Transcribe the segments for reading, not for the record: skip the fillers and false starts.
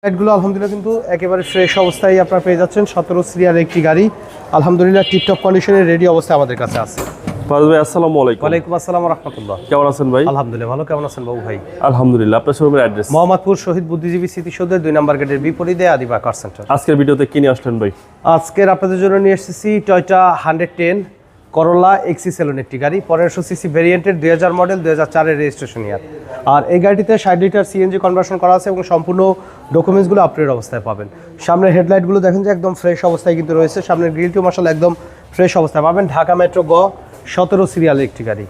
লাইটগুলো আলহামদুলিল্লাহ কিন্তু একেবারে ফ্রেশ অবস্থায় আপনারা পেয়ে যাচ্ছেন। 17 সিরিয়াল একটি গাড়ি আলহামদুলিল্লাহ টিপটপ কন্ডিশনে রেডি অবস্থায় আমাদের কাছে আছে। ফারুক ভাই আসসালামু আলাইকুম। ওয়ালাইকুম আসসালাম ওয়া রাহমাতুল্লাহ। কেমন আছেন ভাই? আলহামদুলিল্লাহ ভালো। কেমন আছেন বাবু ভাই? আলহামদুলিল্লাহ। আপনার শোরুমের অ্যাড্রেস? মোহাম্মদপুর শহীদ বুদ্ধিজীবী স্মৃতিসৌধের 2 নম্বর গেটের বিপরীতে আদিবা কার সেন্টার। আজকের ভিডিওতে কি নিয়ে আসলেন ভাই? আজকের আপনাদের জন্য নিয়ে এসেছি টয়োটা 110 করোলা এক্সি সেলুন একটি গাড়ি, 1500 সিসি ভেরিয়েন্টের, 2000 মডেল, 2004 এর রেজিস্ট্রেশন ইয়ার। আর এই গাড়িতে 60 লিটার সিএনজি কনভার্সন করা আছে এবং সম্পূর্ণ ডকুমেন্টসগুলো আপডেট অবস্থায় পাবেন। সামনের হেডলাইটগুলো দেখেন যে একদম ফ্রেশ অবস্থায় কিন্তু রয়েছে। সামনের গ্রিলটিও মাশাআল্লাহ একদম ফ্রেশ অবস্থায় পাবেন। ঢাকা মেট্রো গ 17 সিরিয়ালের একটি গাড়ি।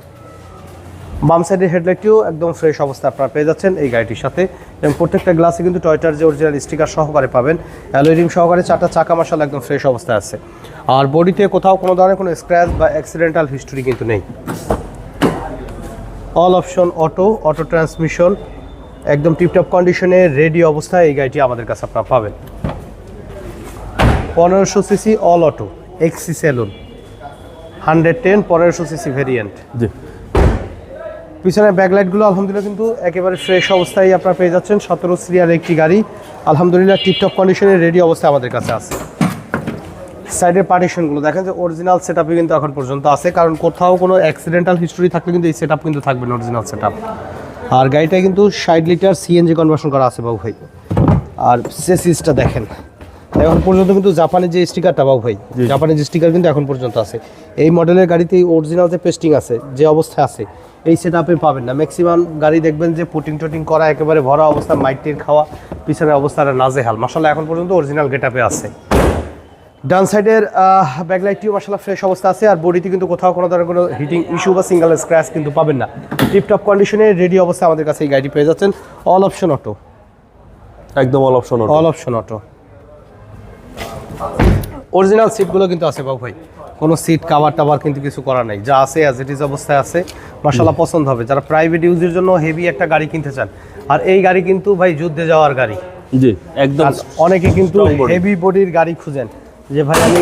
বাম সাইডের হেডলাইটটিও একদম ফ্রেশ অবস্থায় আপনারা পেয়ে যাচ্ছেন এই গাড়িটির সাথে, এবং প্রত্যেকটা গ্লাসে কিন্তু টয়োটার যে অরিজিনাল স্টিকার সহকারে পাবেন। অ্যালয় রিম সহকারে 4টা চাকা মাশাআল্লাহ একদম ফ্রেশ অবস্থায় আছে। আর বডিতে কোথাও কোনো ধরনের কোনো স্ক্র্যাচ বা অ্যাক্সিডেন্টাল হিস্ট্রি কিন্তু নেই। অল অপশন অটো ট্রান্সমিশন, একদম টিপটপ কন্ডিশনে রেডি অবস্থায় এই গাড়িটি আমাদের কাছে আপনারা পাবেন। 1500 CC all auto Axio saloon 110 1500 CC variant. জি। পিছনের ব্যাকলাইটগুলো আলহামদুলিল্লাহ কিন্তু একেবারে ফ্রেশ অবস্থায় আপনারা পেয়ে যাচ্ছেন। 17 সিরিয়াল একটি গাড়ি আলহামদুলিল্লাহ টিপটপ কন্ডিশনে রেডি অবস্থায় আমাদের কাছে আছে। সাইডের পার্টিশনগুলো দেখেন যে অরিজিনাল সেটআপে কিন্তু এখন পর্যন্ত আছে, কারণ কোথাও কোনো অ্যাক্সিডেন্টাল হিস্ট্রি থাকলে কিন্তু এই সেটআপ কিন্তু থাকবে না, অরিজিনাল সেটআপ। আর গাড়িটা কিন্তু 60 লিটার সিএনজি কনভার্সন করা আছে বাবু ভাই। আর চেসিসটা দেখেন এখন পর্যন্ত কিন্তু জাপানি যে স্টিকারটা বাবু ভাই, জাপানি যে স্টিকার কিন্তু এখন পর্যন্ত আছে। এই মডেলের গাড়িতে এই অরিজিনাল যে পেস্টিং আছে, যে অবস্থায় আছে, এই সেটআপে পাবেন না। ম্যাক্সিমাম গাড়ি দেখবেন যে পুটিং করা একেবারে ভরা অবস্থা, মাইটির খাওয়া, পিছনের অবস্থাটা নাজেহাল। মাশাআল্লাহ এখন পর্যন্ত অরিজিনাল গেটআপে আছে। ডান সাইডের ব্যাকলাইটটিও মাশাআল্লাহ ফ্রেশ অবস্থা আছে। আর বডিতে কিন্তু কোথাও কোনো ধরনের কোনো হিটিং ইস্যু বা সিঙ্গেল স্ক্র্যাচ কিন্তু পাবেন না। টিপটপ কন্ডিশনে রেডি অবস্থায় আমাদের কাছে এই গাড়িটি পেয়ে যাচ্ছেন। অল অপশন অটো, একদম all option auto. All option auto. Original সিটগুলো কিন্তু আছে বাবু ভাই, কোনো সিট কাভার টাভার কিন্তু কিছু করা নাই, যা আছে অ্যাজ ইট ইজ অবস্থায় আছে। মাশাআল্লাহ পছন্দ হবে যারা প্রাইভেট ইউজের জন্য হেভি একটা গাড়ি কিনতে চান। আর এই গাড়ি কিন্তু ভাই যুদ্ধে যাওয়ার গাড়ি। জি একদম। অনেকে কিন্তু হেভি বডির গাড়ি খুঁজেন যে ভাই আমি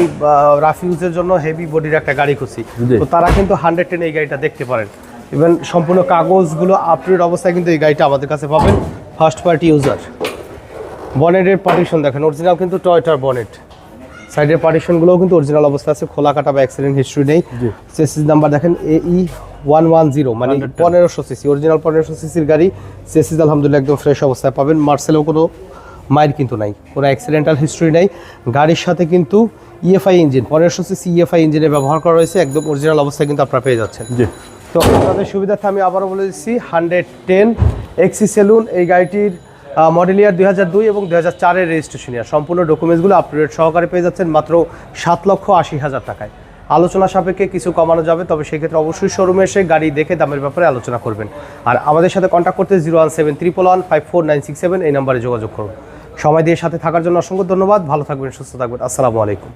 রাফ ইউজের জন্য হেভি বডির একটা গাড়ি খুঁজছি, তো তারা কিন্তু 110 এই গাড়িটা দেখতে পারেন। ইভেন সম্পূর্ণ কাগজগুলো আপডেট অবস্থায় কিন্তু এই গাড়িটা আমাদের কাছে পাবেন। First party user. বনেটের পার্টিশন দেখেন অরিজিনাল কিন্তু টয়োটার বনেট। সাইডের পার্টিশনগুলোও কিন্তু অরিজিনাল অবস্থা আছে, খোলা কাটা বা অ্যাক্সিডেন্ট হিস্ট্রি নেই। চেসিস নাম্বার দেখেন AE110, মানে 1500 সিসি, অরিজিনাল 1500 সিসির গাড়ি। চেসিস আলহামদুলিল্লাহ একদম ফ্রেশ অবস্থায় পাবেন। মার্সেলেও কোনো মাইল কিন্তু নাই, কোনো অ্যাক্সিডেন্টাল হিস্ট্রি নেই। গাড়ির সাথে কিন্তু EFI ইঞ্জিন, 1500 সিসি EFI ইঞ্জিনের ব্যবহার করা হয়েছে, একদম অরিজিনাল অবস্থায় কিন্তু আপনারা পেয়ে যাচ্ছেন। জি। তো আপনাদের সুবিধার্থে আমি আবারও বলে দিচ্ছি 110 এক্সি সেলুন এই গাড়িটির মডেল ইয়ার 2002 এবং 2004 এর রেজিস্ট্রেশন ইয়ার। সম্পূর্ণ ডকুমেন্টসগুলো আপডেট সহকারে পেয়ে যাচ্ছেন মাত্র 7,80,000 টাকায়। আলোচনা সাপেক্ষে কিছু কমানো যাবে, তবে সেক্ষেত্রে অবশ্যই শোরুমে এসে গাড়ি দেখে দামের ব্যাপারে আলোচনা করবেন। আর আমাদের সাথে কন্ট্যাক্ট করতে 01711154967 এই নাম্বারে যোগাযোগ করুন। সময় দিয়ে সাথে থাকার জন্য অসংখ্য ধন্যবাদ। ভালো থাকবেন, সুস্থ থাকবেন। আসসালামু আলাইকুম।